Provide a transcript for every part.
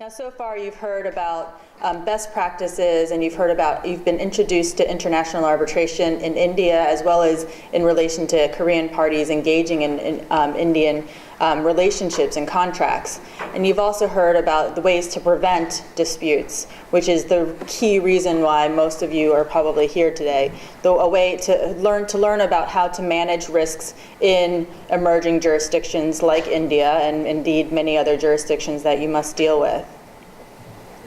Now, so far you've heard about best practices, and you've been introduced to international arbitration in India, as well as in relation to Korean parties engaging in Indian relationships and contracts. And you've also heard about the ways to prevent disputes, which is the key reason why most of you are probably here today. Though a way to learn about how to manage risks in emerging jurisdictions like India, and indeed many other jurisdictions that you must deal with.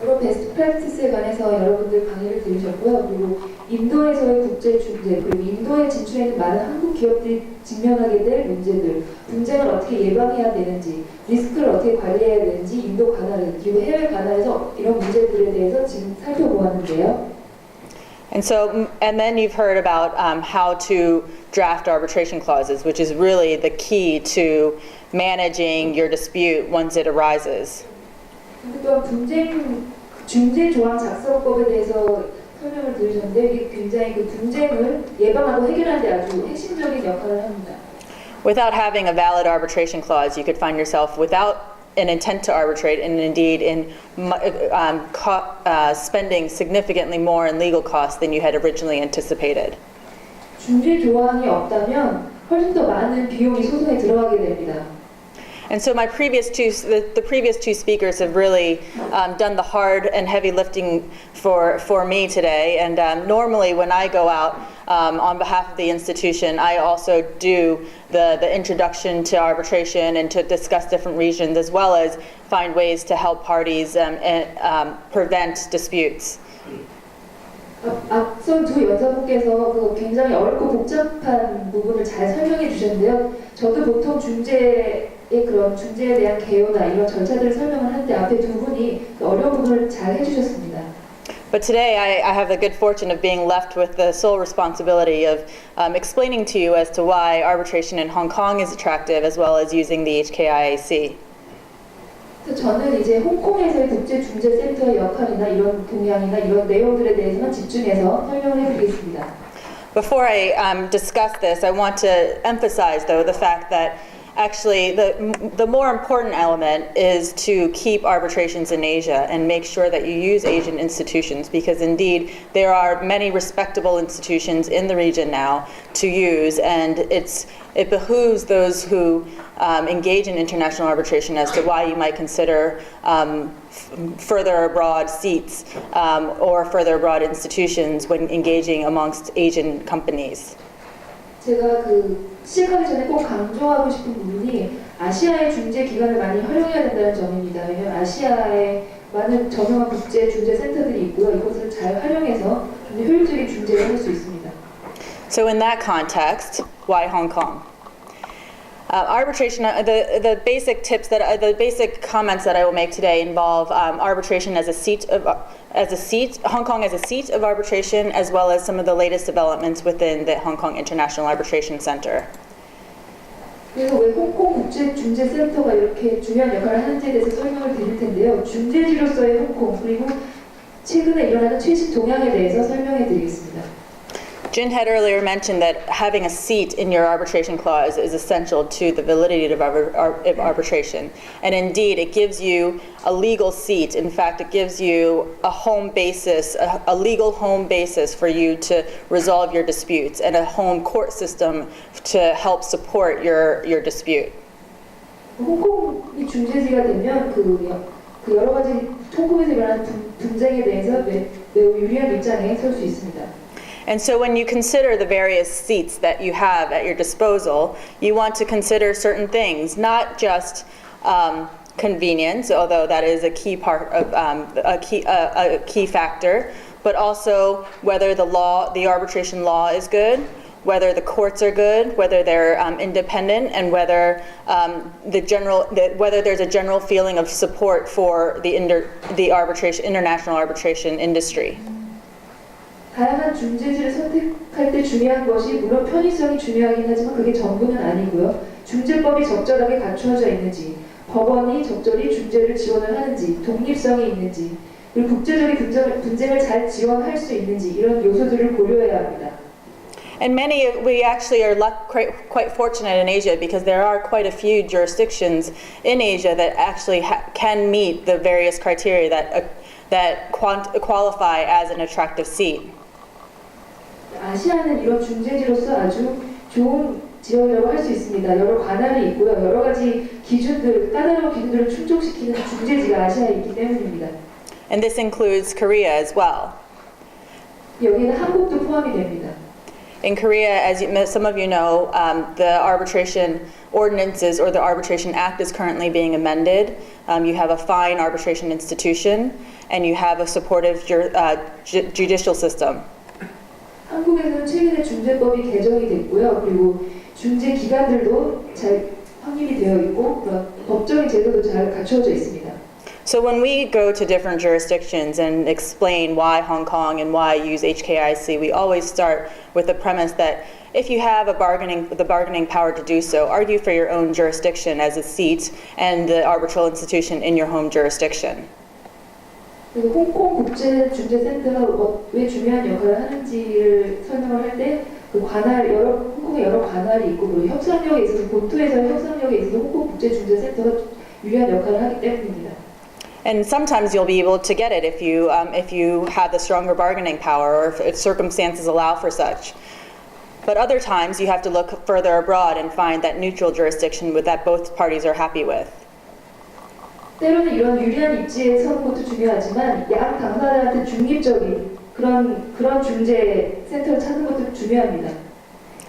여러 베스트 프랙티스에 관해서 여러분들 강의를 들으셨고요. 그리고 인도에서의 국제 중재, 그리고 인도에 진출해 있는 많은 한국 기업들이 직면하게 될 문제들, 분쟁을 어떻게 예방해야 되는지, 리스크를 어떻게 관리해야 되는지, 인도 관할, 그리고 해외 관할에서 이런 문제들에 대해서 지금 살펴보았는데요. And then you've heard about how to draft arbitration clauses, which is really the key to managing your dispute once it arises. 또한 중재 조항 작성법에 대해서 설명을 들으셨는데 이게 굉장히 그 분쟁을 예방하고 해결하는 데 아주 핵심적인 역할을 합니다. Without having a valid arbitration clause, you could find yourself without an intent to arbitrate, and indeed in spending significantly more in legal costs than you had originally anticipated. 중재 조항이 없다면 훨씬 더 많은 비용이 소송에 들어가게 됩니다. And so the previous two speakers have really done the hard and heavy lifting for me today. And normally when I go out on behalf of the institution, I also do the introduction to arbitration and to discuss different regions, as well as find ways to help parties prevent disputes. 앞선 두 여자분께서 굉장히 어렵고 복잡한 부분을 잘 설명해 주셨는데요. 저도 보통 중재의 그런 중재에 대한 개요나 이런 절차들을 설명을 하는데 앞에 두 분이 그 어려운 부분을 잘 해주셨습니다. But today I have the good fortune of being left with the sole responsibility of explaining to you as to why arbitration in Hong Kong is attractive, as well as using the HKIAC. 저는 이제 홍콩에서의 국제중재센터의 역할이나 이런 동향이나 이런 내용들에 대해서만 집중해서 설명을 해드리겠습니다. Before I discuss this, I want to emphasize, though, the fact that actually the more important element is to keep arbitrations in Asia and make sure that you use Asian institutions, because indeed there are many respectable institutions in the region now to use, and it behooves those who engage in international arbitration as to why you might consider further abroad seats or further abroad institutions when engaging amongst Asian companies. 제가 시작하기 전에 꼭 강조하고 싶은 부분이 아시아의 중재 기관을 많이 활용해야 된다는 점입니다. 왜냐하면 아시아에 많은 저명한 국제 중재 센터들이 있고요. 이것을 잘 활용해서 효율적인 중재를 할 수 있습니다. So in that context, why Hong Kong? Arbitration. The basic tips the basic comments that I will make today involve arbitration as a seat, Hong Kong as a seat of arbitration, as well as some of the latest developments within the Hong Kong International Arbitration Center. 그래서 왜 홍콩 국제중재센터가 이렇게 중요한 역할을 하는지에 대해서 설명을 드릴 텐데요. 중재지로서의 홍콩, 그리고 최근에 일어나는 최신 동향에 대해서 설명해 드리겠습니다. Jin had earlier mentioned that having a seat in your arbitration clause is essential to the validity of arbitration. And indeed, it gives you a legal seat. In fact, it gives you a home basis, a legal home basis for you to resolve your disputes, and a home court system to help support your dispute. 홍콩이 중재지가 되면 그 여러 가지 통금에서 일어나는 분쟁에 대해서 매우 유리한 입장에 설 수 있습니다. And so when you consider the various seats that you have at your disposal, you want to consider certain things, not just convenience, although that is a key part of a key factor, but also whether the arbitration law is good, whether the courts are good, whether they're independent, and whether whether there's a general feeling of support for the international arbitration industry. 다양한 중재지를 선택할 때 중요한 것이 물론 편의성이 중요하긴 하지만 그게 전부는 아니고요. 중재법이 적절하게 갖추어져 있는지, 법원이 적절히 중재를 지원을 하는지, 독립성이 있는지, 그리고 국제적인 분쟁을 잘 지원할 수 있는지 이런 요소들을 고려해야 합니다. And we actually are quite fortunate in Asia because there are quite a few jurisdictions in Asia that actually can meet the various criteria that qualify as an attractive seat. 아시아는 이런 중재지로서 아주 좋은 지역이라고 할 수 있습니다. 여러 관할이 있고요. 여러 가지 까다로운 기준들을 충족시키는 중재지가 아시아에 있기 때문입니다. And this includes Korea as well. 여기는 한국도 포함이 됩니다. In Korea, some of you know, the arbitration ordinances or the Arbitration Act is currently being amended. You have a fine arbitration institution, and you have a supportive judicial system. 한국에서는 최근에 중재법이 개정이 됐고요. 그리고 중재 기관들도 잘 확립이 되어 있고 그런 법적인 제도도 잘 갖추어져 있습니다. So when we go to different jurisdictions and explain why Hong Kong and why use HKIC, we always start with the premise that if you have the bargaining power to do so, argue for your own jurisdiction as a seat and the arbitral institution in your home jurisdiction. 그래서 홍콩 국제중재센터가 왜 중요한 역할을 하는지를 설명을 할 때 그 홍콩에 여러 관할이 있고 그리고 협상력에 있어서 본토에서의 협상력에 있어서 홍콩 국제중재센터가 유리한 역할을 하기 때문입니다. And sometimes you'll be able to get it if you have the stronger bargaining power or if circumstances allow for such. But other times you have to look further abroad and find that neutral jurisdiction that both parties are happy with. 때로는 이런 유리한 입지에 서는 것도 중요하지만 양 당사자한테 중립적인 그런 중재 센터를 찾는 것도 중요합니다.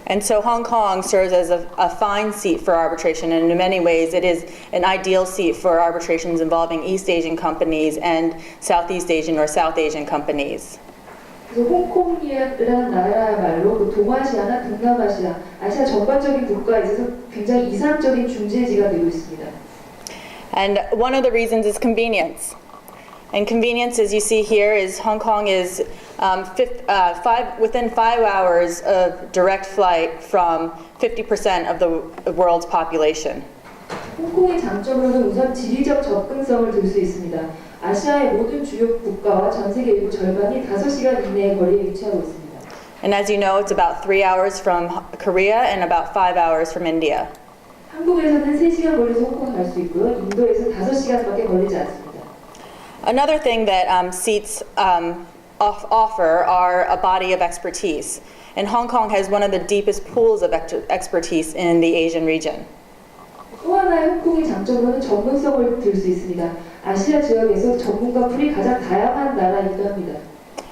And so Hong Kong serves as a fine seat for arbitration, and in many ways it is an ideal seat for arbitrations involving East Asian companies and Southeast Asian or South Asian companies. 그래서 홍콩이라는 나라야말로 동아시아나 동남아시아, 아시아 전반적인 국가에 있어서 굉장히 이상적인 중재지가 되고 있습니다. And one of the reasons is convenience. And convenience, as you see here, is Hong Kong is within 5 hours of direct flight from 50% of the world's population. 홍콩의 장점으로는 우선 지리적 접근성을 들 수 있습니다. 아시아의 모든 주요 국가와 전 세계 인구 절반이 5시간 이내의 거리에 위치하고 있습니다. And as you know, it's about 3 hours from Korea and about 5 hours from India. 한국에서는 3시간 걸려서 홍콩에 갈 수 있고요. 인도에서 5시간밖에 걸리지 않습니다. Another thing that seats offer are a body of expertise. And Hong Kong has one of the deepest pools of expertise in the Asian region. 또 하나의 홍콩의 장점으로는 전문성을 들 수 있습니다. 아시아 지역에서 전문가 풀이 가장 다양한 나라이기도 합니다.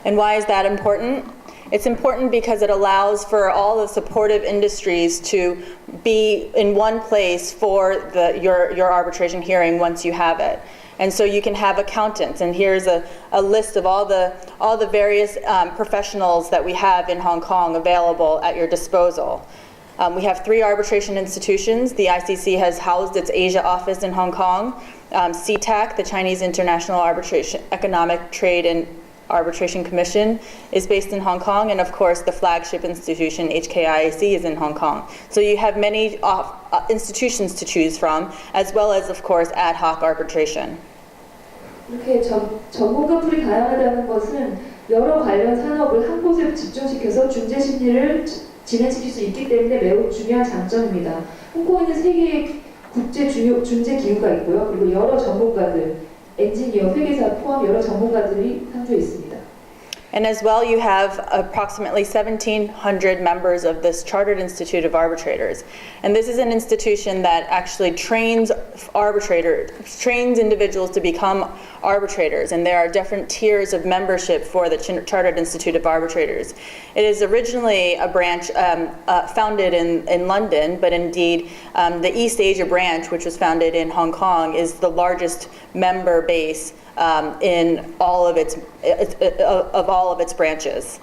And why is that important? It's important because it allows for all the supportive industries to be in one place for your arbitration hearing once you have it. And so you can have accountants, and here's a list of all the various professionals that we have in Hong Kong available at your disposal. We have 3 arbitration institutions. The ICC has housed its Asia office in Hong Kong. CTAC, the Chinese International Economic Trade and Arbitration Commission, is based in Hong Kong, and of course the flagship institution, HKIAC, is in Hong Kong. So you have many institutions to choose from, as well as, of course, ad hoc arbitration. 이렇게 전문가 풀이 다양하다는 것은 여러 관련 산업을 한 곳에 집중시켜서 중재 심리를 진행시킬 수 있기 때문에 매우 중요한 장점입니다. 홍콩에는 3개의 국제 중재 기구가 있고요. 그리고 여러 전문가들, 엔지니어, 회계사 포함 여러 전문가들이 상주해 있습니다. And as well, you have approximately 1,700 members of this Chartered Institute of Arbitrators. And this is an institution that actually trains individuals to become arbitrators. And there are different tiers of membership for the Chartered Institute of Arbitrators. It is originally a branch founded in London, but indeed the East Asia branch, which was founded in Hong Kong, is the largest member base in all of its branches.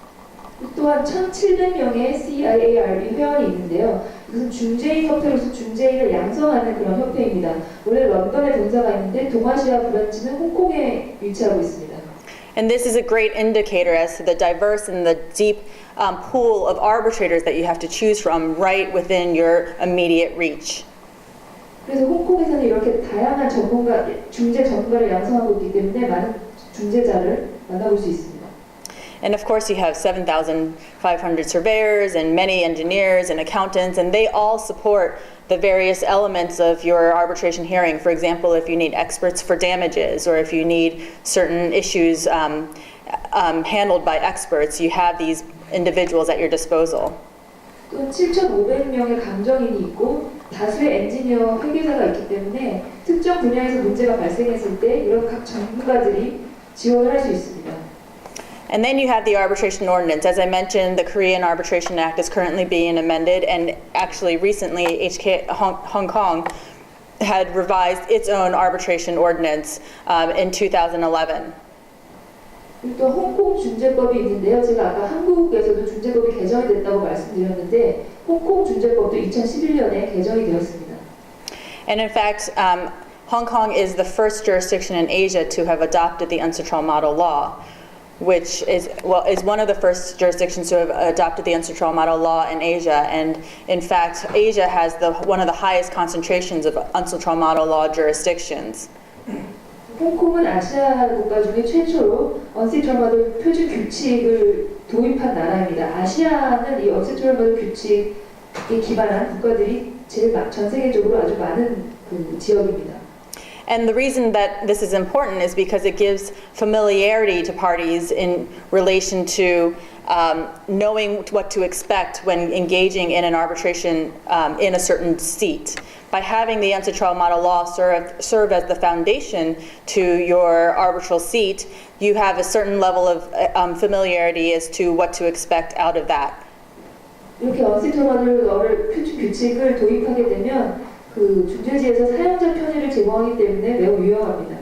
또한 1,700명의 CIARB 회원이 있는데요. 이것은 중재인 협회로서 중재인을 양성하는 그런 협회입니다. 원래 런던에 본사가 있는데 동아시아 브랜치는 홍콩에 위치하고 있습니다. And this is a great indicator as to the diverse and the deep pool of arbitrators that you have to choose from right within your immediate reach. 그래서 홍콩에서는 이렇게 다양한 중재 전문가를 양성하고 있기 때문에 많은 중재자를 만나볼 수 있습니다. And of course, you have 7,500 surveyors and many engineers and accountants, and they all support the various elements of your arbitration hearing. For example, if you need experts for damages, or if you need certain issues handled by experts, you have these individuals at your disposal. 또 7,500명의 감정인이 있고 다수의 엔지니어 회계사가 있기 때문에 특정 분야에서 문제가 발생했을 때 이런 각 전문가들이 지원을 할 수 있습니다. And then you have the arbitration ordinance. As I mentioned, the Korean Arbitration Act is currently being amended, and actually recently Hong Kong had revised its own arbitration ordinance in 2011. 또 홍콩 중재법이 있는데요. 제가 아까 한국에서도 중재법이 개정이 됐다고 말씀드렸는데 홍콩 중재법도 2011년에 개정이 되었습니다. And in fact, Hong Kong is the first jurisdiction in Asia to have adopted the UNCITRAL model law, which is one of the first jurisdictions to have adopted the UNCITRAL model law in Asia. And in fact, Asia has one of the highest concentrations of UNCITRAL model law jurisdictions. 홍콩은 아시아 국가 중에 최초로 언시트럴 모델 표준 규칙을 도입한 나라입니다. 아시아는 이 언시트럴 모델 규칙에 기반한 국가들이 전 세계적으로 아주 많은 그 지역입니다. And the reason that this is important is because it gives familiarity to parties in relation to knowing what to expect when engaging in an arbitration in a certain seat. By having the UNCITRAL model law serve as the foundation to your arbitral seat, you have a certain level of familiarity as to what to expect out of that. 이렇게 언시트럴 모델 러를 표준 규칙을 도입하게 되면 그 중재지에서 사용자 편의를 제공하기 때문에 매우 유용합니다.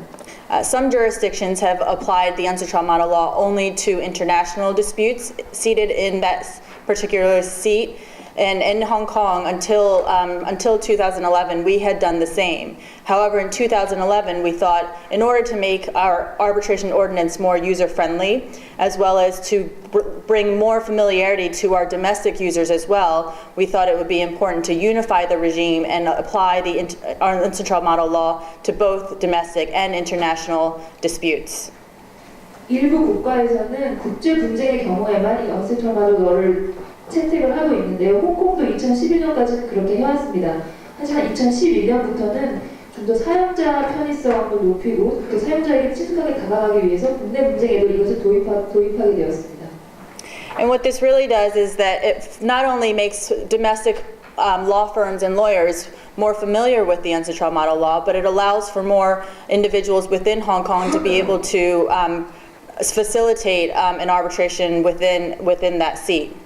Some jurisdictions have applied the UNCITRAL model law only to international disputes seated in that particular seat. And in Hong Kong, until 2011, we had done the same. However, in 2011, we thought in order to make our arbitration ordinance more user-friendly, as well as to bring more familiarity to our domestic users as well, we thought it would be important to unify the regime and apply the UNCITRAL model law to both domestic and international disputes. 일부 국가에서는 국제 분쟁의 경우에만 이 언시트럴 모델 러를 채택을 하고 있는데요. 홍콩도 2011년까지는 그렇게 해왔습니다. 하지만 2011년부터는 좀 더 사용자 편의성을 높이고 또 사용자에게 친숙하게 다가가기 위해서 국내 분쟁에도 이것을 도입하게 되었습니다. And what this really does is that it not only makes domestic law firms and lawyers more familiar with the UNCITRAL model law, but it allows for more individuals within Hong Kong to be able to facilitate an arbitration within that seat.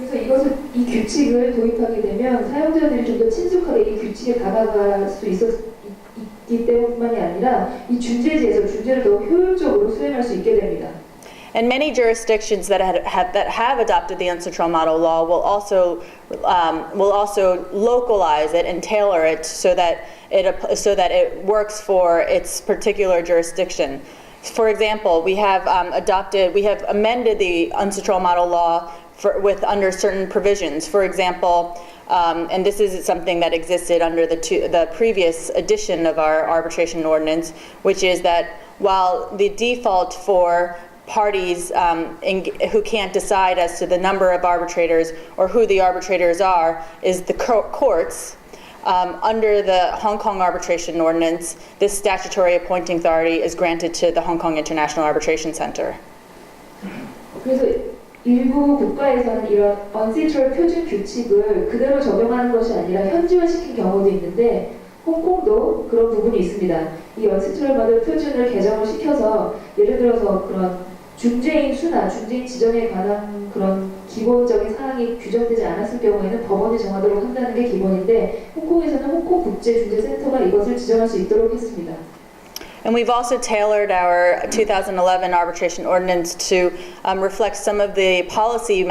그래서 이 규칙을 도입하게 되면 사용자들이 좀 더 친숙하게 이 규칙에 다가갈 수 있기 때문만이 아니라 이 중재지에서 중재를 더 효율적으로 수행할 수 있게 됩니다. And many jurisdictions that have adopted the UNCITRAL model law will also localize it and tailor it so that it works for its particular jurisdiction. For example, we have amended the UNCITRAL model law under certain provisions. For example, and this is something that existed under the previous edition of our arbitration ordinance, which is that while the default for parties who can't decide as to the number of arbitrators or who the arbitrators are is the courts, under the Hong Kong Arbitration Ordinance, this statutory appointing authority is granted to the Hong Kong International Arbitration Center. 그래서 일부 국가에서는 이런 언시트럴 표준 규칙을 그대로 적용하는 것이 아니라 현지화시킨 경우도 있는데 홍콩도 그런 부분이 있습니다. 이 언시트럴 모델 표준을 개정을 시켜서 예를 들어서 그런 중재인 수나 중재인 지정에 관한 그런 기본적인 사항이 규정되지 않았을 경우에는 법원이 정하도록 한다는 게 기본인데 홍콩에서는 홍콩 국제중재센터가 이것을 지정할 수 있도록 했습니다. And we've also tailored our 2011 arbitration ordinance to reflect some of the policy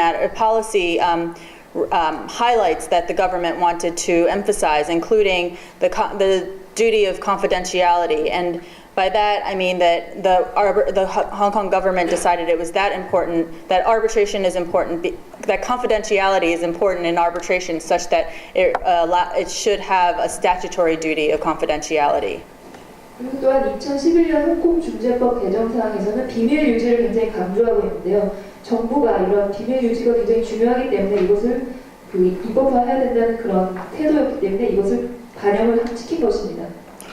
highlights that the government wanted to emphasize, including the duty of confidentiality. And by that, I mean that the Hong Kong government decided it was that important, that arbitration is important, that confidentiality is important in arbitration, such that it should have a statutory duty of confidentiality. 그리고 또한 2011년 홍콩 중재법 개정 사항에서는 비밀 유지를 굉장히 강조하고 있는데요. 정부가 이런 비밀 유지가 굉장히 중요하기 때문에 이것을 입법화해야 된다는 그런 태도였기 때문에 이것을 반영을 시킨 것입니다.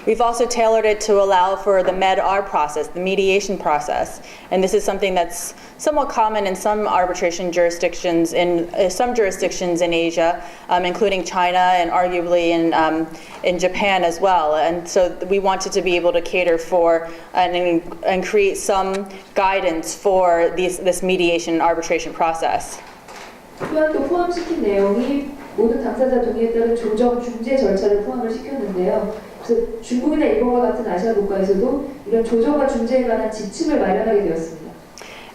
We've also tailored it to allow for the Med-R process, the mediation process. And this is something that's somewhat common in some arbitration jurisdictions, in some jurisdictions in Asia, including China and arguably in Japan as well. And so we wanted to be able to cater for and create some guidance for this mediation and arbitration process. 또한 또 포함시킨 내용이 모든 당사자 동의에 따른 조정 중재 절차를 포함을 시켰는데요. 그래서 중국이나 일본과 같은 아시아 국가에서도 이런 조정과 중재에 관한 지침을 마련하게 되었습니다.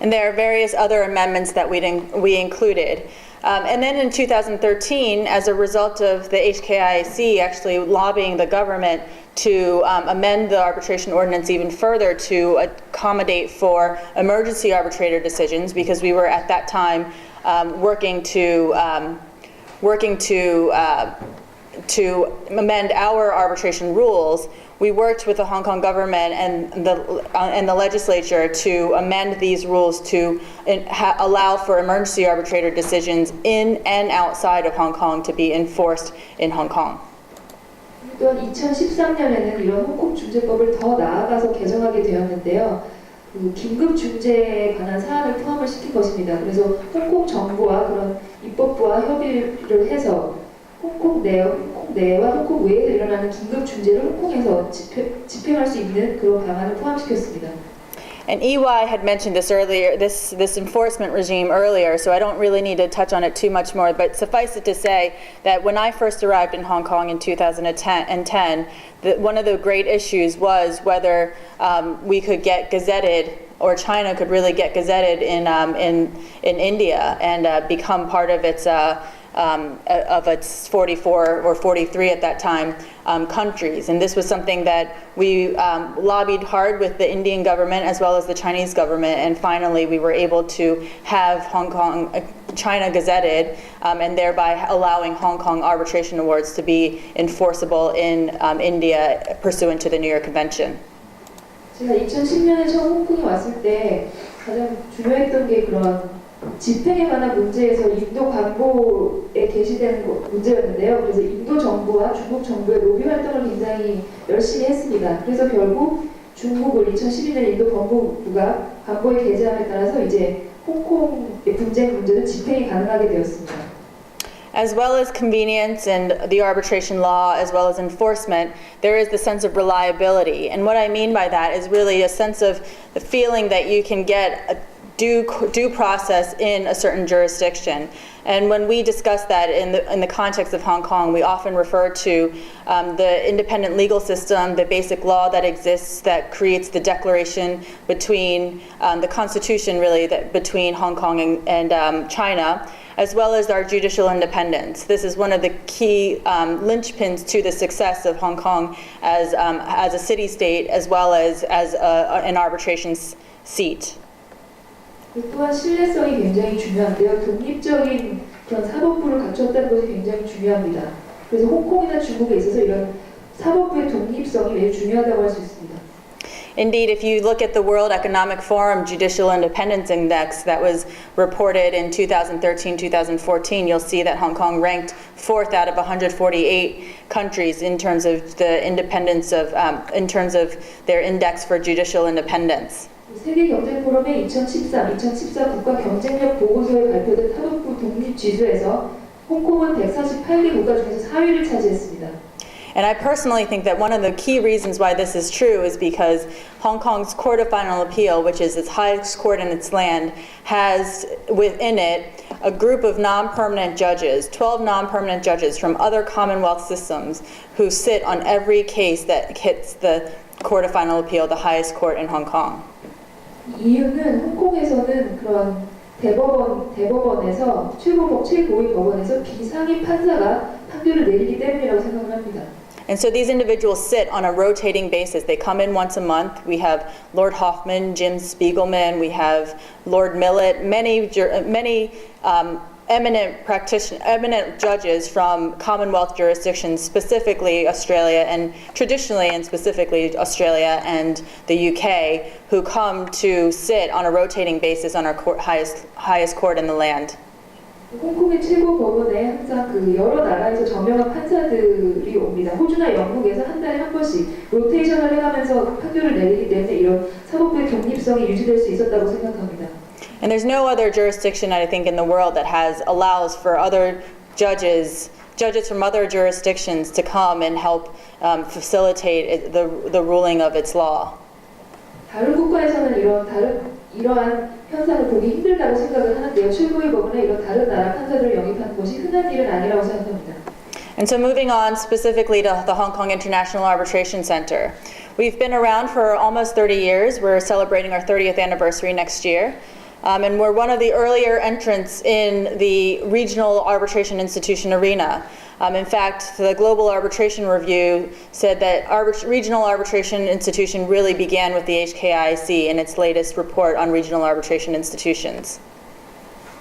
And there are various other amendments that we included. And then in 2013, as a result of the HKIAC actually lobbying the government to amend the arbitration ordinance even further to accommodate for emergency arbitrator decisions, because we were at that time working to amend our arbitration rules, we worked with the Hong Kong government and the legislature to amend these rules to allow for emergency arbitrator decisions in and outside of Hong Kong to be enforced in Hong Kong. 또한 2013년에는 이런 홍콩 중재법을 더 나아가서 개정하게 되었는데요. 긴급 중재에 관한 사안을 포함을 시킨 것입니다. 그래서 홍콩 정부와 그런 입법부와 협의를 해서 홍콩 내와 홍콩 외에서 일어나는 긴급 중재를 홍콩에서 집행할 수 있는 그런 방안을 포함시켰습니다. And EY had mentioned this earlier, this enforcement regime earlier, so I don't really need to touch on it too much more, but suffice it to say that when I first arrived in Hong Kong in 2010, one of the great issues was whether we could get gazetted, or China could really get gazetted in India and become part of its 44 or 43 at that time countries. And this was something that we lobbied hard with the Indian government as well as the Chinese government, and finally we were able to have China gazetted, and thereby allowing Hong Kong arbitration awards to be enforceable in India pursuant to the New York Convention. 제가 2010년에 처음 홍콩에 왔을 때 가장 중요했던 게 그런 집행에 관한 문제에서 인도 관보에 게시되는 문제였는데요. 그래서 인도 정부와 중국 정부의 로비 활동을 굉장히 열심히 했습니다. 그래서 결국 중국을 2012년 인도 법무부가 관보에 게재함에 따라서 이제 홍콩의 분쟁 문제는 집행이 가능하게 되었습니다. As well as convenience and the arbitration law, as well as enforcement, there is the sense of reliability. And what I mean by that is really a sense of the feeling that you can get a due process in a certain jurisdiction. And when we discuss that in the context of Hong Kong, we often refer to the independent legal system, the basic law that exists that creates the declaration between the Constitution, really, between Hong Kong and China, as well as our judicial independence. This is one of the key linchpins to the success of Hong Kong as a city-state, as well as an arbitration seat. 또한 신뢰성이 굉장히 중요한데요. 독립적인 그런 사법부를 갖췄다는 것이 굉장히 중요합니다. 그래서 홍콩이나 중국에 있어서 이런 사법부의 독립성이 매우 중요하다고 할 수 있습니다. Indeed, if you look at the World Economic Forum Judicial Independence Index that was reported in 2013-2014, you'll see that Hong Kong ranked 4th out of 148 countries in terms of the independence of, in terms of their index for judicial independence. 세계 경제 포럼의 2014 국가 경쟁력 보고서에 발표된 사법부 독립 지수에서 홍콩은 148개 국가 중에서 4위를 차지했습니다. And I personally think that one of the key reasons why this is true is because Hong Kong's Court of Final Appeal, which is its highest court in its land, has within it a group of non-permanent judges, 12 non-permanent judges from other Commonwealth systems who sit on every case that hits the Court of Final Appeal, the highest court in Hong Kong. 이유는 홍콩에서는 그런 대법원에서 최고위 법원에서 비상임 판사가 판결을 내리기 때문이라고 생각을 합니다. And so these individuals sit on a rotating basis. They come in once a month. We have Lord Hoffman, Jim Spiegelman, we have Lord Millett, many eminent judges from Commonwealth jurisdictions, specifically Australia and traditionally and specifically Australia and the UK, who come to sit on a rotating basis on our highest court in the land. 홍콩의 최고 법원에 항상 그 여러 나라에서 저명한 판사들이 옵니다. 호주나 영국에서 한 달에 한 번씩 로테이션을 해가면서 판결을 내리기 때문에 이런 사법부의 독립성이 유지될 수 있었다고 생각합니다. And there's no other jurisdiction, I think, in the world that allows for other judges from other jurisdictions to come and help facilitate the ruling of its law. 다른 국가에서는 이러한 현상을 보기 힘들다고 생각을 하는데요. 최고의 법원에 이런 다른 나라 판사들을 영입하는 것이 흔한 일은 아니라고 생각합니다. And so moving on specifically to the Hong Kong International Arbitration Center. We've been around for almost 30 years. We're celebrating our 30th anniversary next year. And we're one of the earlier entrants in the regional arbitration institution arena. In fact, the Global Arbitration Review said that regional arbitration institution really began with the HKIAC in its latest report on regional arbitration institutions.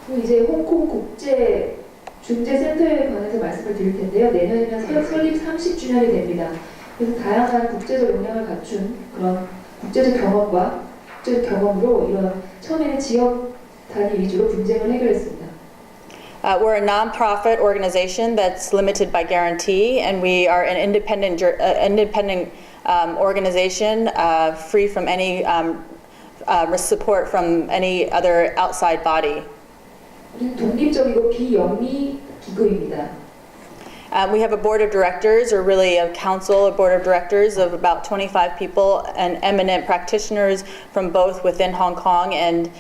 이제 홍콩 국제 중재센터에 관해서 말씀을 드릴 텐데요. 내년이면 설립 30주년이 됩니다. 그래서 다양한 국제적 역량을 갖춘 그런 국제적 경험으로 이런 처음에는 지역 단위 위주로 분쟁을 해결했습니다. We're a non-profit organization that's limited by guarantee, and we are an independent organization free from any support from any other outside body. 우리는 독립적이고 비영리 기구입니다. We have a board of directors, or really a council, a board of directors of about 25 people and eminent practitioners from both within Hong Kong and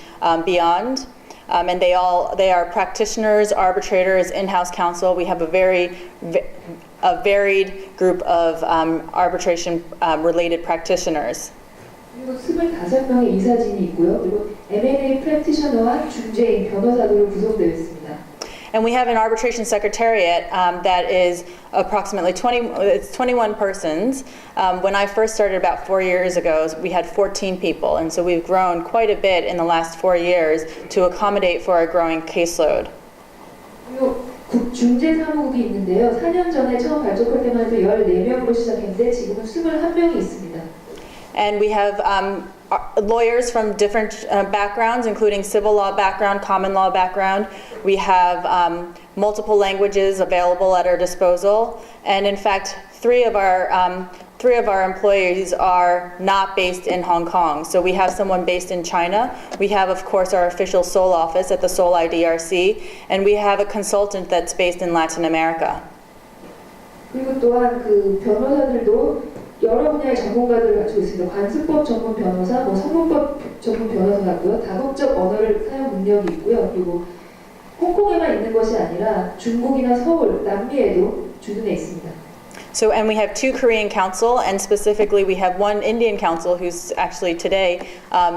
beyond. And they are practitioners, arbitrators, in-house counsel. We have a varied group of arbitration related practitioners. 그리고 25명의 이사진이 있고요. 그리고 M&A 프랙티셔너와 중재인, 변호사들로 구성되어 있습니다. And we have an arbitration secretariat that is approximately 21 persons. When I first started about 4 years ago, we had 14 people, and so we've grown quite a bit in the last 4 years to accommodate for our growing caseload. 그리고 중재사무국이 있는데요. 4년 전에 처음 발족할 때만 해도 14명으로 시작했는데 지금은 21명이 있습니다. And we have lawyers from different backgrounds, including civil law background, common law background. We have multiple languages available at our disposal. And in fact, three of our employees are not based in Hong Kong. So we have someone based in China. We have, of course, our official Seoul office at the Seoul IDRC. And we have a consultant that's based in Latin America. 그리고 또한 그 변호사들도 여러 분야의 전문가들을 가지고 있습니다. 관습법 전문 변호사, 성문법 전문 변호사가 있고요. 다국적 언어를 사용 능력이 있고요. 그리고 홍콩에만 있는 것이 아니라 중국이나 서울, 남미에도 주둔해 있습니다. So, and we have 2 Korean counsel, and specifically we have 1 Indian counsel who's actually today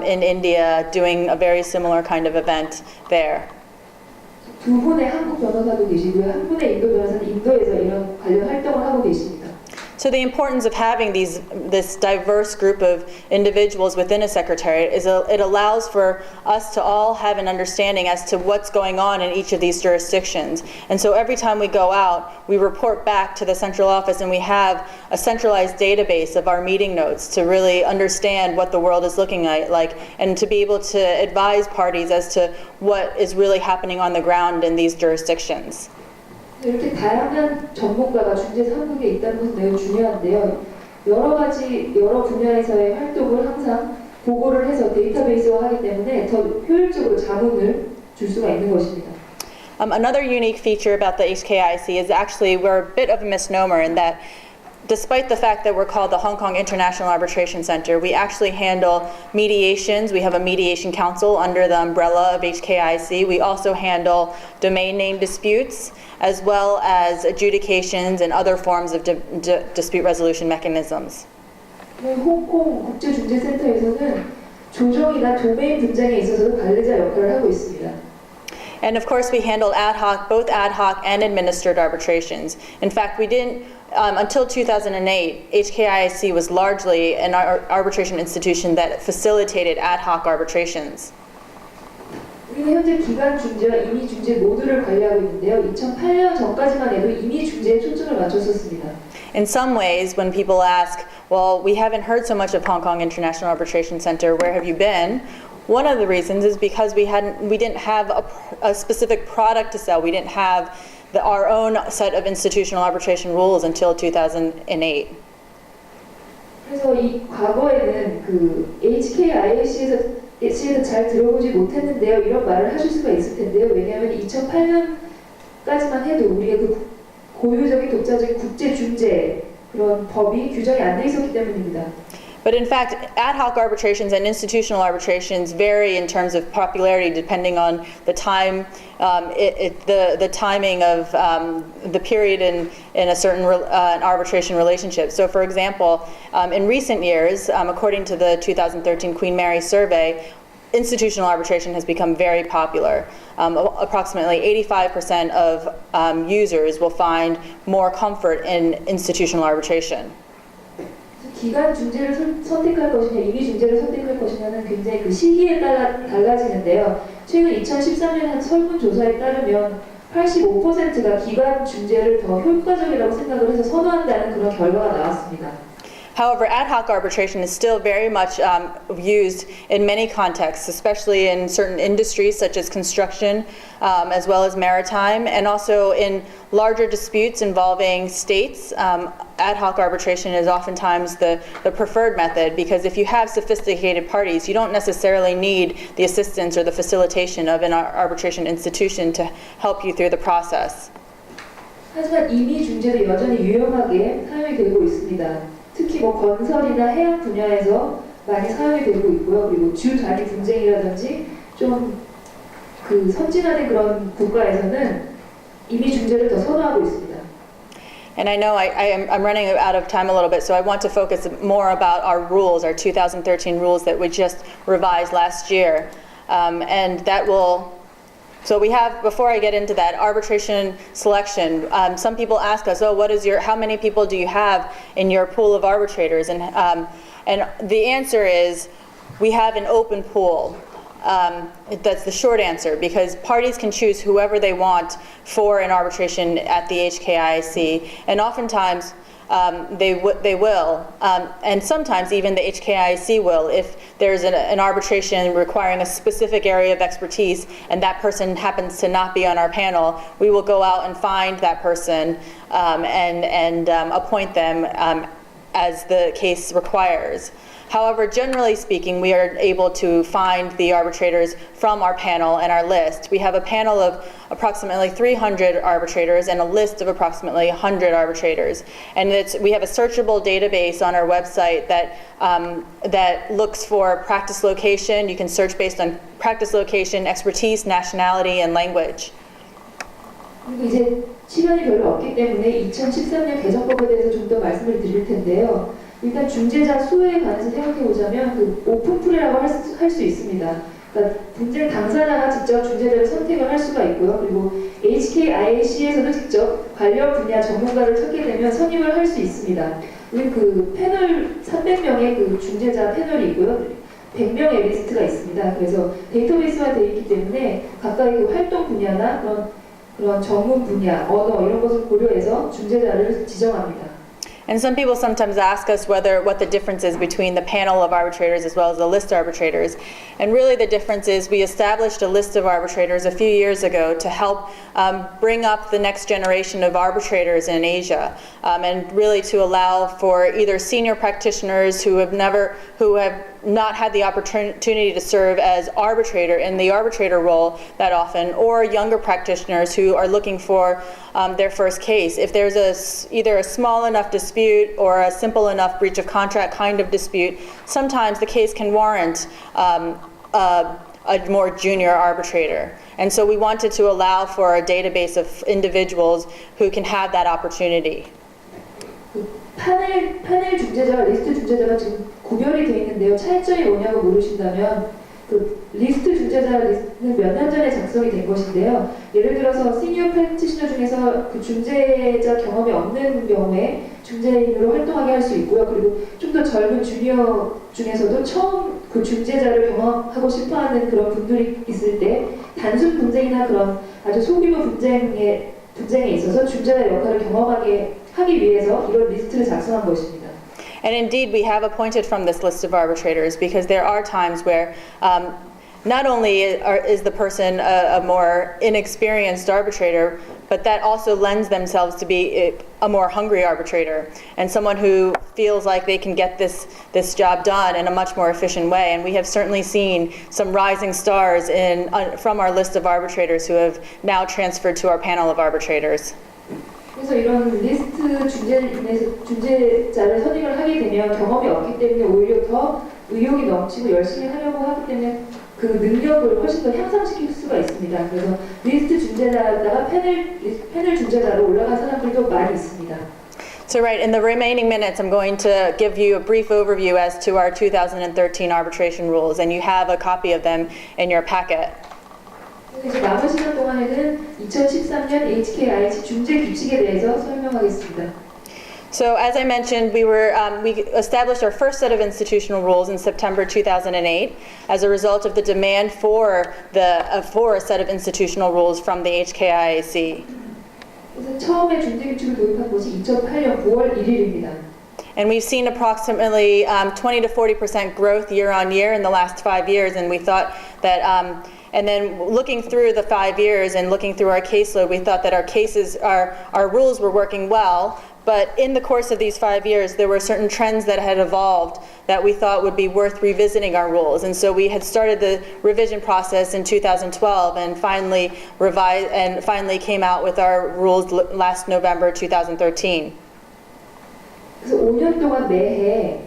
in India doing a very similar kind of event there. 2분의 한국 변호사도 계시고요. 1분의 인도 변호사는 인도에서 이런 관련 활동을 하고 계십니다. So the importance of having this diverse group of individuals within a secretariat is it allows for us to all have an understanding as to what's going on in each of these jurisdictions. And so every time we go out, we report back to the central office and we have a centralized database of our meeting notes to really understand what the world is looking like and to be able to advise parties as to what is really happening on the ground in these jurisdictions. 이렇게 다양한 전문가가 중재사무국에 있다는 것은 매우 중요한데요. 여러 분야에서의 활동을 항상 보고를 해서 데이터베이스화하기 때문에 더 효율적으로 자문을 줄 수가 있는 것입니다. Another unique feature about the HKIAC is actually we're a bit of a misnomer in that despite the fact that we're called the Hong Kong International Arbitration Center, we actually handle mediations. We have a mediation council under the umbrella of HKIAC. We also handle domain name disputes, as well as adjudications and other forms of dispute resolution mechanisms. 홍콩 국제중재센터에서는 조정이나 도메인 분쟁에 있어서도 관리자 역할을 하고 있습니다. And of course, we handled both ad hoc and administered arbitrations. In fact, we didn't, until 2008, HKIAC was largely an arbitration institution that facilitated ad hoc arbitrations. 우리 우리는 현재 기간 중재와 임의 중재 모두를 관리하고 있는데요. 2008년 전까지만 해도 임의 중재에 초점을 맞췄었습니다. In some ways, when people ask, well, we haven't heard so much of Hong Kong International Arbitration Center, where have you been? One of the reasons is because we didn't have a specific product to sell. We didn't have our own set of institutional arbitration rules until 2008. 그래서 이 과거에는 그 HKIAC에서 잘 들어보지 못했는데요. 이런 말을 하실 수가 있을 텐데요. 왜냐하면 2008년까지만 해도 우리의 그 고유적인 독자적인 국제 중재 그런 법이 규정이 안 돼 있었기 때문입니다. But in fact, ad hoc arbitrations and institutional arbitrations vary in terms of popularity depending on the time, the timing of the period in a certain an arbitration relationship. So, for example, in recent years, according to the 2013 Queen Mary survey, institutional arbitration has become very popular. Approximately 85% of users will find more comfort in institutional arbitration. 기간 중재를 선택할 것이냐, 임의 중재를 선택할 것이냐는 굉장히 그 시기에 따라 달라지는데요. 최근 2013년 한 설문조사에 따르면 85%가 기간 중재를 더 효과적이라고 생각을 해서 선호한다는 그런 결과가 나왔습니다. However, ad hoc arbitration is still very much used in many contexts, especially in certain industries such as construction, as well as maritime, and also in larger disputes involving states. Ad hoc arbitration is oftentimes the preferred method because if you have sophisticated parties, you don't necessarily need the assistance or the facilitation of an arbitration institution to help you through the process. 하지만 임의 중재도 여전히 유용하게 사용이 되고 있습니다. 특히 뭐 건설이나 해양 분야에서 많이 사용이 되고 있고요. 그리고 주 단위 분쟁이라든지 좀 그 선진화된 그런 국가에서는 임의 중재를 더 선호하고 있습니다. And I know I'm running out of time a little bit, so I want to focus more about our rules, our 2013 rules that we just revised last year, and that will. So we have, before I get into that, arbitration selection. Some people ask us, oh, how many people do you have in your pool of arbitrators? And the answer is, we have an open pool. That's the short answer, because parties can choose whoever they want for an arbitration at the HKIAC, and oftentimes they will, and sometimes even the HKIAC will, if there's an arbitration requiring a specific area of expertise and that person happens to not be on our panel, we will go out and find that person and appoint them as the case requires. However, generally speaking, we are able to find the arbitrators from our panel and our list. We have a panel of approximately 300 arbitrators and a list of approximately 100 arbitrators. And we have a searchable database on our website that looks for practice location. You can search based on practice location, expertise, nationality, and language. 그리고 이제 시간이 별로 없기 때문에 2013년 개정법에 대해서 좀 더 말씀을 드릴 텐데요. 일단 중재자 수에 관해서 생각해보자면 그 오픈풀이라고 할 수 있습니다. 그러니까 분쟁 당사자가 직접 중재자를 선택을 할 수가 있고요. 그리고 HKIAC에서도 직접 관련 분야 전문가를 찾게 되면 선임을 할 수 있습니다. 우리 그 패널 300명의 그 중재자 패널이 있고요. 100명의 리스트가 있습니다. 그래서 데이터베이스화 되어 있기 때문에 각각의 그 활동 분야나 그런 전문 분야, 언어 이런 것을 고려해서 중재자를 지정합니다. And some people sometimes ask us what the difference is between the panel of arbitrators as well as the list of arbitrators. And really the difference is we established a list of arbitrators a few years ago to help bring up the next generation of arbitrators in Asia, and really to allow for either senior practitioners who have not had the opportunity to serve as arbitrator in the arbitrator role that often, or younger practitioners who are looking for their first case. If there's either a small enough dispute or a simple enough breach of contract kind of dispute, sometimes the case can warrant a more junior arbitrator. And so we wanted to allow for a database of individuals who can have that opportunity. 패널 중재자와 리스트 중재자가 지금 구별이 되어 있는데요. 차이점이 뭐냐고 물으신다면 그 리스트 중재자 리스트는 몇 년 전에 작성이 된 것인데요. 예를 들어서 시니어 프랙티셔너 중에서 그 중재자 경험이 없는 경우에 중재인으로 활동하게 할 수 있고요. 그리고 좀 더 젊은 주니어 중에서도 처음 그 중재자를 경험하고 싶어하는 그런 분들이 있을 때 단순 분쟁이나 그런 아주 소규모 분쟁에 있어서 중재자 역할을 경험하게 하기 위해서 이런 리스트를 작성한 것입니다. And indeed, we have appointed from this list of arbitrators because there are times where not only is the person a more inexperienced arbitrator, but that also lends themselves to be a more hungry arbitrator and someone who feels like they can get this job done in a much more efficient way. And we have certainly seen some rising stars from our list of arbitrators who have now transferred to our panel of arbitrators. 그래서 이런 리스트 중재자를 선임을 하게 되면 경험이 없기 때문에 오히려 더 의욕이 넘치고 열심히 하려고 하기 때문에 그 능력을 훨씬 더 향상시킬 수가 있습니다. 그래서 리스트 중재자다가 패널 중재자로 올라간 사람들도 많이 있습니다. So right, in the remaining minutes, I'm going to give you a brief overview as to our 2013 arbitration rules, and you have a copy of them in your packet. 이제 남은 시간 동안에는 2013년 HKIH 중재 규칙에 대해서 설명하겠습니다. So as I mentioned, we established our first set of institutional rules in September 2008 as a result of the demand for a set of institutional rules from the HKIAC. 그래서 처음에 중재 규칙을 도입한 것이 2008년 9월 1일입니다. And we've seen approximately 20 to 40% growth year on year in the last 5 years, and we thought that and then looking through the 5 years and looking through our caseload, we thought that our rules were working well, but in the course of these 5 years, there were certain trends that had evolved that we thought would be worth revisiting our rules. And so we had started the revision process in 2012 and finally revised and finally came out with our rules last November 2013. 그래서 5년 동안 매해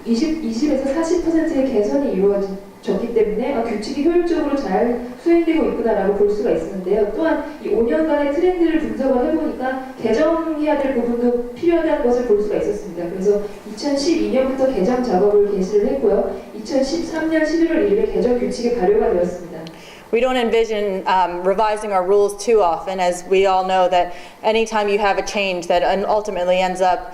20에서 40%의 개선이 이루어졌기 때문에 규칙이 효율적으로 잘 수행되고 있구나라고 볼 수가 있었는데요. 또한 이 5년간의 트렌드를 분석을 해보니까 개정해야 될 부분도 필요하다는 것을 볼 수가 있었습니다. 그래서 2012년부터 개정 작업을 개시를 했고요. 2013년 11월 1일에 개정 규칙이 발효가 되었습니다. We don't envision revising our rules too often, as we all know that anytime you have a change that ultimately ends up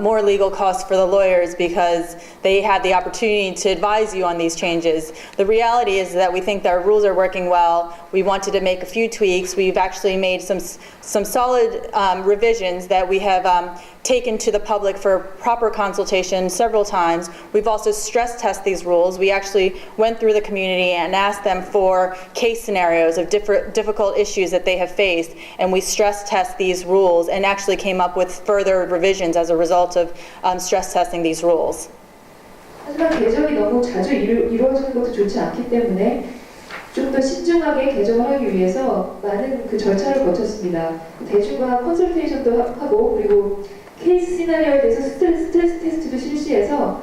more legal costs for the lawyers because they had the opportunity to advise you on these changes. The reality is that we think that our rules are working well. We wanted to make a few tweaks. We've actually made some solid revisions that we have taken to the public for proper consultation several times. We've also stress tested these rules. We actually went through the community and asked them for case scenarios of difficult issues that they have faced, and we stress test these rules and actually came up with further revisions as a result of stress testing these rules. 하지만 개정이 너무 자주 이루어지는 것도 좋지 않기 때문에 좀 더 신중하게 개정을 하기 위해서 많은 그 절차를 거쳤습니다. 대중과 컨설테이션도 하고 그리고 케이스 시나리오에 대해서 스트레스 테스트도 실시해서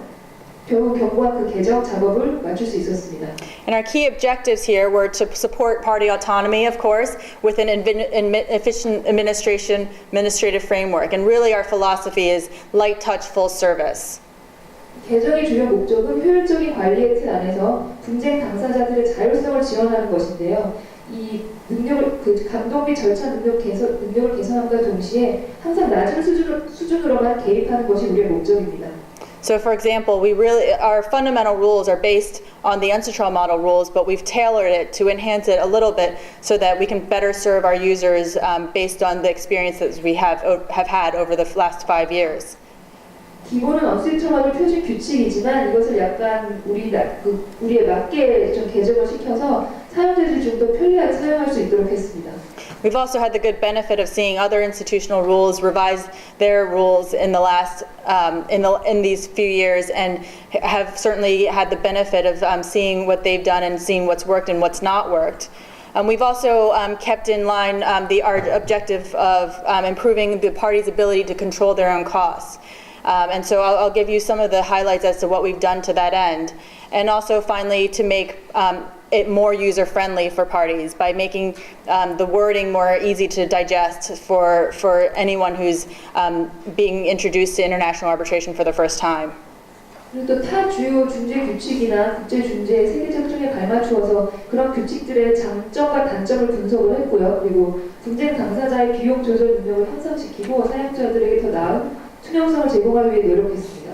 결국 경과 그 개정 작업을 마칠 수 있었습니다. And our key objectives here were to support party autonomy, of course, with an efficient administrative framework. And really our philosophy is light touch, full service. 개정의 주요 목적은 효율적인 관리의 틀 안에서 분쟁 당사자들의 자율성을 지원하는 것인데요. 이 능력을 감독 및 절차 능력을 개선함과 동시에 항상 낮은 수준으로만 개입하는 것이 우리의 목적입니다. So, for example, our fundamental rules are based on the UNCITRAL model rules, but we've tailored it to enhance it a little bit so that we can better serve our users based on the experiences we have had over the last 5 years. 기본은 언시트럴의 표준 규칙이지만 이것을 약간 우리에 맞게 좀 개정을 시켜서 사용자들이 좀 더 편리하게 사용할 수 있도록 했습니다. We've also had the good benefit of seeing other institutional rules revise their rules in the last in these few years, and have certainly had the benefit of seeing what they've done and seeing what's worked and what's not worked. We've also kept in line our objective of improving the parties' ability to control their own costs. And so I'll give you some of the highlights as to what we've done to that end. And also finally to make it more user-friendly for parties by making the wording more easy to digest for anyone who's being introduced to international arbitration for the first time. 그리고 또 타 주요 중재 규칙이나 국제 중재의 세계적 흐름에 발맞추어서 그런 규칙들의 장점과 단점을 분석을 했고요. 그리고 분쟁 당사자의 비용 조절 능력을 향상시키고 사용자들에게 더 나은 투명성을 제공하기 위해 노력했습니다.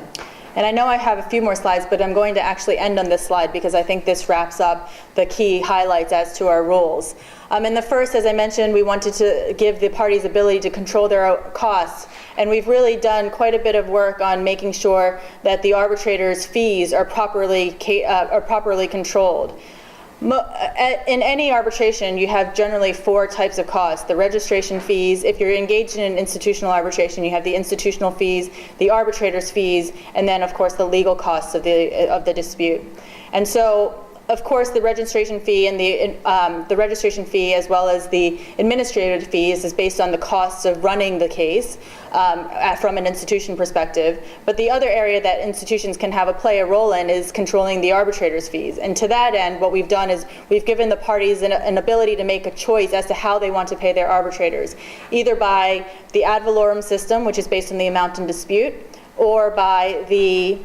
And I know I have a few more slides, but I'm going to actually end on this slide because I think this wraps up the key highlights as to our rules. In the first, as I mentioned, we wanted to give the parties ability to control their costs. And we've really done quite a bit of work on making sure that the arbitrators' fees are properly controlled. In any arbitration, you have generally 4 types of costs. The registration fees, if you're engaged in an institutional arbitration, you have the institutional fees, the arbitrator's fees, and then of course the legal costs of the dispute. And so, of course, the registration fee and the registration fee, as well as the administrative fees, is based on the costs of running the case from an institution perspective. But the other area that institutions can play a role in is controlling the arbitrator's fees. And to that end, what we've done is we've given the parties an ability to make a choice as to how they want to pay their arbitrators, either by the ad valorem system, which is based on the amount in dispute, or by the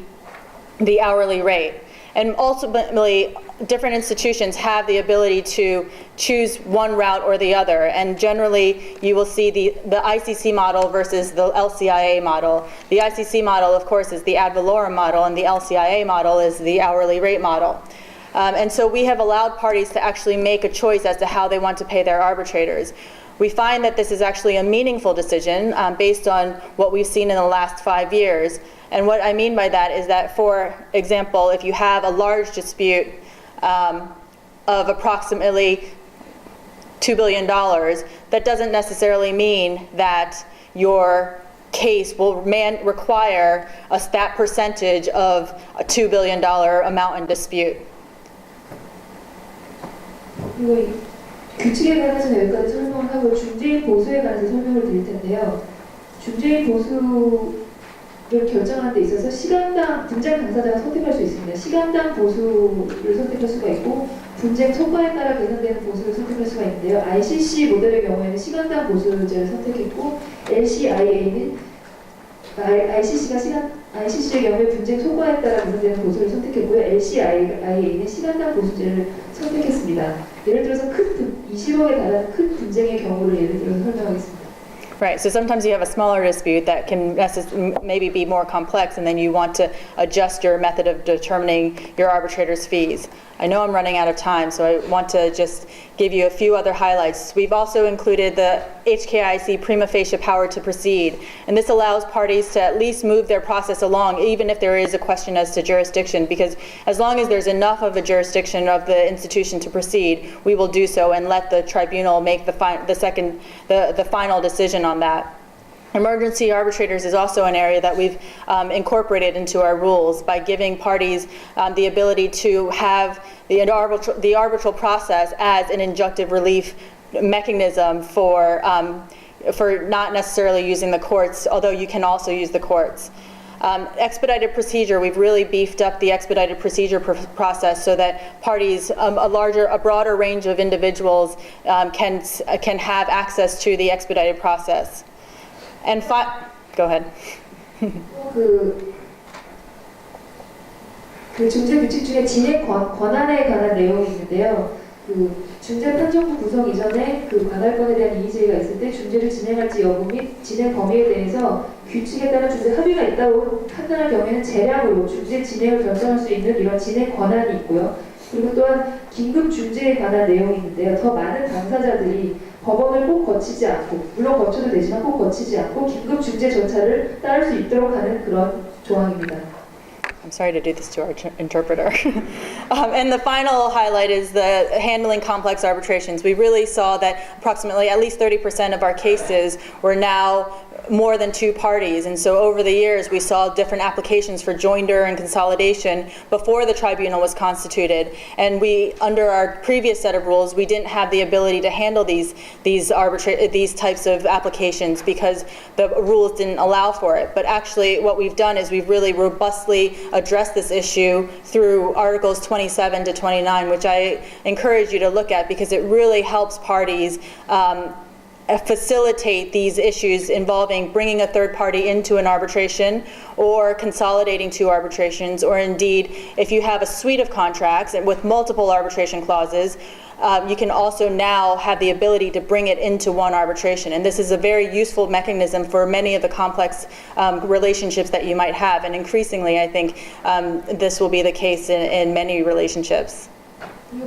hourly rate. And ultimately, different institutions have the ability to choose one route or the other. And generally, you will see the ICC model versus the LCIA model. The ICC model, of course, is the ad valorem model, and the LCIA model is the hourly rate model. And so we have allowed parties to actually make a choice as to how they want to pay their arbitrators. We find that this is actually a meaningful decision based on what we've seen in the last 5 years. And what I mean by that is that, for example, if you have a large dispute of approximately $2 billion, that doesn't necessarily mean that your case will require that percentage of a $2 billion amount in dispute. 그리고 규칙에 관해서는 여기까지 설명을 하고 중재인 보수에 관해서 설명을 드릴 텐데요. 중재인 보수를 결정하는 데 있어서 시간당 분쟁 당사자가 선택할 수 있습니다. 시간당 보수를 선택할 수가 있고 분쟁 성과에 따라 계산되는 보수를 선택할 수가 있는데요. ICC 모델의 경우에는 시간당 보수제를 선택했고 LCIA는 ICC의 경우에 분쟁 성과에 따라 계산되는 보수를 선택했고요. LCIA는 시간당 보수제를 선택했습니다. 예를 들어서 20억에 달하는 큰 분쟁의 경우를 예를 들어서 설명하겠습니다. Right, so sometimes you have a smaller dispute that can maybe be more complex, and then you want to adjust your method of determining your arbitrator's fees. I know I'm running out of time, so I want to just give you a few other highlights. We've also included the HKIC prima facie power to proceed, and this allows parties to at least move their process along, even if there is a question as to jurisdiction, because as long as there's enough of a jurisdiction of the institution to proceed, we will do so and let the tribunal make the final decision on that. Emergency arbitrators is also an area that we've incorporated into our rules by giving parties the ability to have the arbitral process as an injunctive relief mechanism for not necessarily using the courts, although you can also use the courts. Expedited procedure, we've really beefed up the expedited procedure process so that parties, a broader range of individuals can have access to the expedited process. And go ahead. 그 중재 규칙 중에 진행 권한에 관한 내용이 있는데요. 그 중재 판정부 구성 이전에 그 관할권에 대한 이의제기가 있을 때 중재를 진행할지 여부 및 진행 범위에 대해서 규칙에 따른 중재 합의가 있다고 판단할 경우에는 재량으로 중재 진행을 결정할 수 있는 이런 진행 권한이 있고요. 그리고 또한 긴급 중재에 관한 내용이 있는데요. 더 많은 당사자들이 법원을 꼭 거치지 않고, 물론 거쳐도 되지만 꼭 거치지 않고 긴급 중재 절차를 따를 수 있도록 하는 그런 조항입니다. I'm sorry to do this to our interpreter. And the final highlight is the handling complex arbitrations. We really saw that approximately at least 30% of our cases were now more than 2 parties, and so over the years we saw different applications for joinder and consolidation before the tribunal was constituted, and under our previous set of rules, we didn't have the ability to handle these types of applications because the rules didn't allow for it. But actually what we've done is we've really robustly addressed this issue through Articles 27 to 29, which I encourage you to look at because it really helps parties facilitate these issues involving bringing a third party into an arbitration or consolidating two arbitrations, or indeed, if you have a suite of contracts and with multiple arbitration clauses, you can also now have the ability to bring it into one arbitration. And this is a very useful mechanism for many of the complex relationships that you might have. And increasingly, I think this will be the case in many relationships.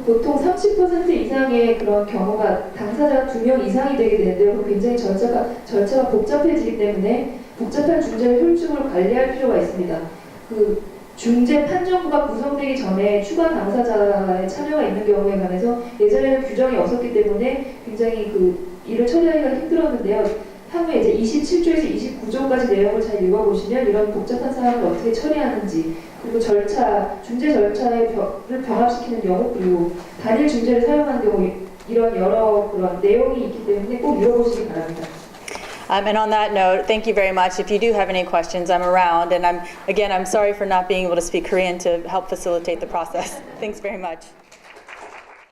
보통 30% 이상의 그런 경우가 당사자가 2명 이상이 되게 되는데요. 굉장히 절차가 복잡해지기 때문에 복잡한 중재의 효율적으로 관리할 필요가 있습니다. 그 중재 판정부가 구성되기 전에 추가 당사자의 참여가 있는 경우에 관해서 예전에는 규정이 없었기 때문에 굉장히 그 일을 처리하기가 힘들었는데요. 향후에 이제 27조에서 29조까지 내용을 잘 읽어보시면 이런 복잡한 사항을 어떻게 처리하는지, 그리고 중재 절차를 병합시키는 경우, 그리고 단일 중재를 사용하는 경우, 이런 여러 그런 내용이 있기 때문에 꼭 읽어보시기 바랍니다. And on that note, thank you very much. If you do have any questions, I'm around. And I'm sorry for not being able to speak Korean to help facilitate the process. Thanks very much.